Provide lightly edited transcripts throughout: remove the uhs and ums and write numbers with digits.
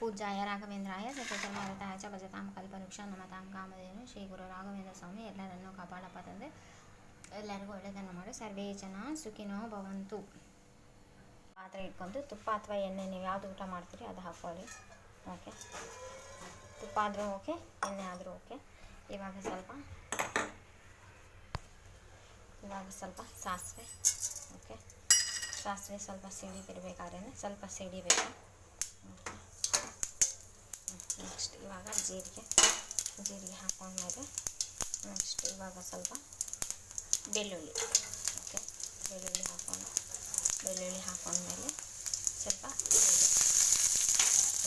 पूज्याय राघवेंद्राय सततमारताय च भजतां कल्पवृक्ष नमतां कामधेनु ಶ್ರೀ ಗುರು ರಾಘವೇಂದ್ರ ಸ್ವಾಮಿ ಎಲ್ಲರನ್ನೂ ಕಾಪಾಡಪ್ಪ ತಂದೆ. ಎಲ್ಲರಿಗೂ ಒಳ್ಳೆಯದನ್ನು ಮಾಡು. ಸರ್ವೇ ಜನ ಸುಖಿನೋ ಭವಂತು. ಪಾತ್ರೆ ಇಟ್ಕೊಂಡು ತುಪ್ಪ ಅಥವಾ ಎಣ್ಣೆ ನೀವು ಯಾವುದು ಊಟ ಮಾಡ್ತೀರಿ ಅದು ಹಾಕ್ಕೊಳ್ಳಿ. ಓಕೆ, ತುಪ್ಪ ಆದರೂ ಓಕೆ, ಎಣ್ಣೆ ಆದರೂ ಓಕೆ. ಇವಾಗ ಸ್ವಲ್ಪ ಸಾಸಿವೆ. ಓಕೆ, ಸಾಸಿವೆ ಸ್ವಲ್ಪ ಸಿಡಿತಿರ್ಬೇಕಾದ್ರೆ ಸ್ವಲ್ಪ ಸಿಡಿಬೇಕು. ನೆಕ್ಸ್ಟ್ ಇವಾಗ ಜೀರಿಗೆ ಹಾಕೊಂಡ್ಮೇಲೆ ನೆಕ್ಸ್ಟ್ ಇವಾಗ ಸ್ವಲ್ಪ ಬೆಳ್ಳುಳ್ಳಿ. ಓಕೆ, ಬೆಳ್ಳುಳ್ಳಿ ಹಾಕೊಂಡ್ಮೇಲೆ ಸ್ವಲ್ಪ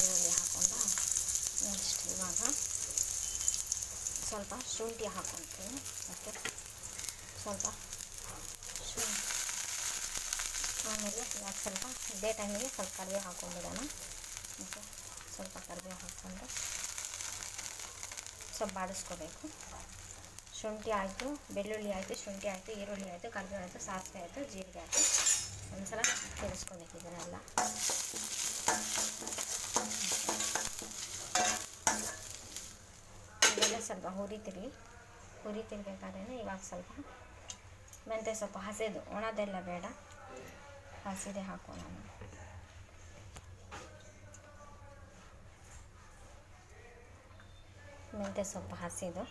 ಈರುಳ್ಳಿ ಹಾಕೊಂಡ ನೆಕ್ಸ್ಟ್ ಇವಾಗ ಸ್ವಲ್ಪ ಶುಂಠಿ ಹಾಕ್ಕೊಳ್ತೀನಿ. ಓಕೆ, ಸ್ವಲ್ಪ ಶುಂಠಿ ಆಮೇಲೆ ಇವಾಗ ಸ್ವಲ್ಪ ಇದೇ ಟೈಮಿಗೆ ಸ್ವಲ್ಪ ಕರಿಬೇವು ಹಾಕ್ಕೊಂಡ್ಬಿಡೋಣ. ಓಕೆ, ಸ್ವಲ್ಪ ಕರಿಬೇವು ಹಾಕ್ಕೊಂಡು ಸ್ವಲ್ಪ ಬಾಡಿಸ್ಕೋಬೇಕು. ಶುಂಠಿ ಆಯಿತು, ಬೆಳ್ಳುಳ್ಳಿ ಆಯಿತು, ಶುಂಠಿ ಆಯಿತು, ಈರುಳ್ಳಿ ಆಯಿತು, ಕರಿಬೇವು ಆಯಿತು, ಸಾಸಿವೆ ಆಯಿತು, ಜೀರಿಗೆ ಆಯಿತು. ಒಂದ್ಸಲ ತಿರ್ಸ್ಕೋಬೇಕು ಇದನ್ನೆಲ್ಲ. ಇದೆಲ್ಲ ಸ್ವಲ್ಪ ಹುರಿತಿರ್ಬೇಕಾದ್ರೆ ಇವಾಗ ಸ್ವಲ್ಪ ಮೆಂತ್ಯ ಸೊಪ್ಪು ಹಸಿದು, ಒಣದೆಲ್ಲ ಬೇಡ, ಹಸಿದೆ ಹಾಕೋಣ. ಮೆಂತ್ಯ ಸೊಪ್ಪು ಹಸಿದು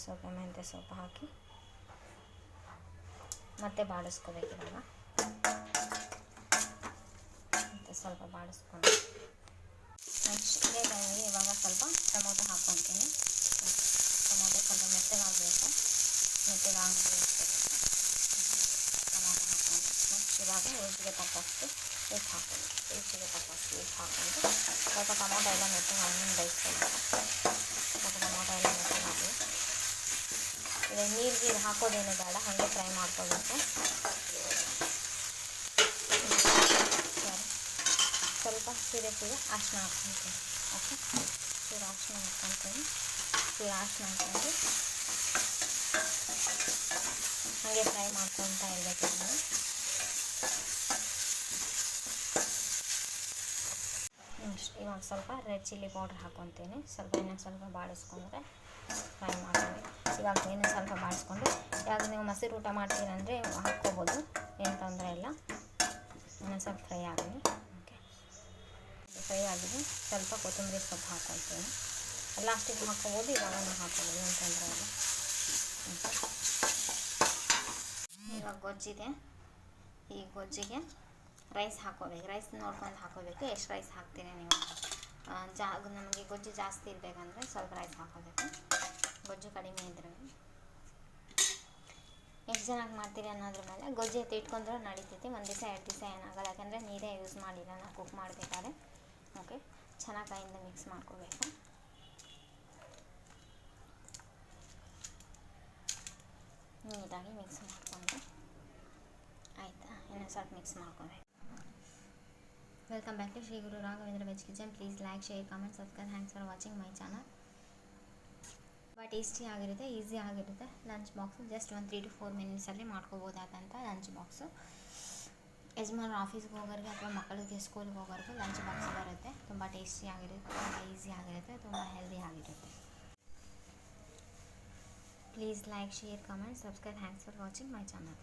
ಸ್ವಲ್ಪ ಮೆಂತ್ಯ ಸೊಪ್ಪು ಹಾಕಿ ಮತ್ತೆ ಬಾಡಿಸ್ಕೋಬೇಕು. ಇವಾಗ ಮತ್ತೆ ಸ್ವಲ್ಪ ಬಾಡಿಸ್ಕೊಂಡು ನೆಕ್ಸ್ಟ್ ಇದೇ ಟೈಮಿಗೆ ಇವಾಗ ಸ್ವಲ್ಪ ಟೊಮೊಟೊ ಹಾಕ್ಕೊತೀನಿ. ಟೊಮೊಟೊ ಸ್ವಲ್ಪ ಮೆತ್ತಗಾಗಬೇಕು. ಟೊಮೊಟೊ ಹಾಕ್ಕೊಂಡು ನೆಕ್ಸ್ಟ್ ಇವಾಗ ರುಚಿಗೆ ತಕ್ಕಷ್ಟು ಉಪ್ಪು ಹಾಕ್ಕೊಂಡು ಸ್ವಲ್ಪ ಟೊಮೊಟೊ ಎಲ್ಲ ಮೆತ್ತಗಾಗಿ ಬೇಯಿಸ್ಕೊಬೇಕು. ಸ್ವಲ್ಪ ಟೊಮೊಟೊ ಎಲ್ಲ ಮೆತ್ತಗಾಗಿ ಇದು ನೀರು ಹಾಕೋದೇನು ಬೇಡ, ಹಾಗೆ ಫ್ರೈ ಮಾಡ್ಕೋಬೇಕು. ಸ್ವಲ್ಪ ಸೀರೆ ಅರಿಶಿನ ಹಾಕ್ಕೊಳ್ತೀನಿ. ಓಕೆ, ಅರಿಶಿನ ಹಾಕ್ಕೊಂಡು ಹಾಗೆ ಫ್ರೈ ಮಾಡ್ಕೊತಾ ಇರಬೇಕು. ನೆಕ್ಸ್ಟ್ ಇವಾಗ ಸ್ವಲ್ಪ ರೆಡ್ ಚಿಲ್ಲಿ ಪೌಡ್ರ್ ಹಾಕ್ಕೊತೀನಿ. ಇನ್ನೂ ಸ್ವಲ್ಪ ಬಾಡಿಸ್ಕೊಂಡ್ರೆ ಫ್ರೈ ಮಾಡ್ತೀನಿ. ಇವಾಗ ಇನ್ನೂ ಸ್ವಲ್ಪ ಬಾಡಿಸ್ಕೊಂಡು, ಇವಾಗ ನೀವು ಮೊಸರು ಊಟ ಮಾಡ್ತೀರಂದರೆ ಹಾಕ್ಕೋಬೋದು, ಏನು ತೊಂದರೆ ಇಲ್ಲ. ಇನ್ನೂ ಸ್ವಲ್ಪ ಫ್ರೈ ಆಗಲಿ. ಓಕೆ, ಫ್ರೈ ಆಗಿದೆ. ಸ್ವಲ್ಪ ಕೊತ್ತಂಬರಿ ಸೊಪ್ಪು ಹಾಕ್ಕೊಳ್ತೀನಿ. ಲಾಸ್ಟಿಗೆ ಹಾಕ್ಕೋಬೋದು, ಇವಾಗಲೂ ಹಾಕ್ಕೋಬೋದು, ಏನು ತೊಂದರೆ ಇಲ್ಲ. ಇವಾಗ ಗೊಜ್ಜಿದೆ. ಈ ಗೊಜ್ಜಿಗೆ ರೈಸ್ ಹಾಕ್ಕೋಬೇಕು. ರೈಸ್ ನೋಡ್ಕೊಂಡು ಹಾಕ್ಕೋಬೇಕು. ಎಷ್ಟು ರೈಸ್ ಹಾಕ್ತೀನಿ ನೀವು. ನಮಗೆ ಗೊಜ್ಜು ಜಾಸ್ತಿ ಇರಬೇಕಂದ್ರೆ ಸ್ವಲ್ಪ ರೈಸ್ ಹಾಕ್ಕೋಬೇಕು. ಗೊಜ್ಜು ಕಡಿಮೆ ಇದ್ರೆ ಎಷ್ಟು ಜನಕ್ಕೆ ಮಾಡ್ತೀರಿ ಅನ್ನೋದ್ರ ಮೇಲೆ. ಗೊಜ್ಜು ಇಟ್ಕೊಂಡ್ರೆ ನಡೀತೈತಿ, ಒಂದು ದಿವಸ 2 ದಿವಸ ಏನಾಗಲ್ಲ. ಯಾಕಂದರೆ ನೀರೇ ಯೂಸ್ ಮಾಡಿಲ್ಲ ನಾವು ಕುಕ್ ಮಾಡಬೇಕಾದ್ರೆ. ಓಕೆ, ಚೆನ್ನಾಗಿ ಕೈಯಿಂದ ಮಿಕ್ಸ್ ಮಾಡ್ಕೋಬೇಕು. ನೀಟಾಗಿ ಮಿಕ್ಸ್ ಮಾಡಿಕೊಂಡು ಆಯಿತಾ, ಇನ್ನೂ ಸ್ವಲ್ಪ ಮಿಕ್ಸ್ ಮಾಡ್ಕೋಬೇಕು. Welcome back to Shri Guru Raghavendra veg kitchen. Please like, share, comment, subscribe. Thanks for watching my channel. Tasty ಆಗಿರುತ್ತೆ, ಈಸಿ ಆಗಿರುತ್ತೆ. ಲಂಚ್ ಬಾಕ್ಸು ಜಸ್ಟ್ ಒಂದು 3 to 4 ಮಿನಿಟ್ಸಲ್ಲಿ ಮಾಡ್ಕೋಬೋದಾದಂಥ ಲಂಚ್ ಬಾಕ್ಸು. ಯಜಮಾನ್ರು ಆಫೀಸ್ಗೆ ಹೋಗೋರಿಗೆ ಅಥವಾ ಮಕ್ಕಳಿಗೆ ಸ್ಕೂಲ್ಗೆ ಹೋಗೋರಿಗೆ ಲಂಚ್ ಬಾಕ್ಸ್ ಬರುತ್ತೆ. ತುಂಬ ಟೇಸ್ಟಿ ಆಗಿರುತ್ತೆ, ತುಂಬ ಈಸಿ ಆಗಿರುತ್ತೆ, ತುಂಬ ಹೆಲ್ದಿ ಆಗಿರುತ್ತೆ. Please like, share, comment, subscribe. Thanks for watching my channel.